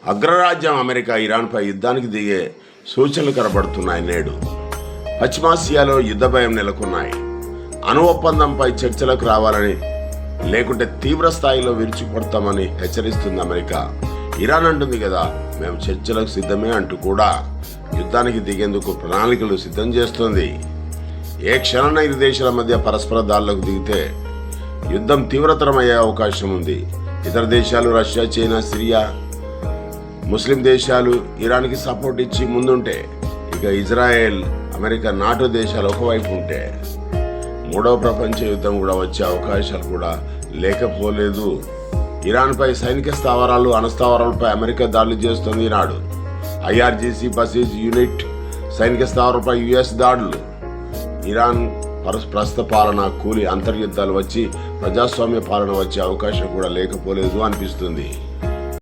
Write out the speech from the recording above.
అగ్రరాజ్యం అమెరికా ఇరాన్పై యుద్ధానికి దిగే సూచనలు కనబడుతున్నాయి. నేడు పశ్చిమాసియాలో యుద్ధ భయం నెలకొన్నాయి. అణు ఒప్పందంపై చర్చలకు రావాలని, లేకుంటే తీవ్ర స్థాయిలో విరుచుకుపడతామని హెచ్చరిస్తుంది అమెరికా. ఇరాన్ అంటుంది కదా, మేము చర్చలకు సిద్ధమే అంటూ కూడా యుద్ధానికి దిగేందుకు ప్రణాళికలు సిద్ధం చేస్తోంది. ఏ క్షణాన ఇరు దేశాల మధ్య పరస్పర దాడులకు దిగితే యుద్ధం తీవ్రతరమయ్యే అవకాశం ఉంది. ఇతర దేశాలు రష్యా, చైనా, సిరియా, ముస్లిం దేశాలు ఇరాన్కి సపోర్ట్ ఇచ్చి ముందుంటే, ఇక ఇజ్రాయెల్, అమెరికా, నాటో దేశాలు ఒకవైపు ఉంటే మూడవ ప్రపంచ యుద్ధం కూడా వచ్చే అవకాశాలు కూడా లేకపోలేదు. ఇరాన్పై సైనిక స్థావరాలు, అణుస్థావరాలపై అమెరికా దాడులు చేస్తుంది. ఈనాడు IRGC బసీజ్ యూనిట్ సైనిక స్థావరాలపై US దాడులు. ఇరాన్ ప్రస్తుత పాలన కూలి అంతర్యుద్ధాలు వచ్చి ప్రజాస్వామ్య పాలన వచ్చే అవకాశం కూడా లేకపోలేదు అనిపిస్తుంది.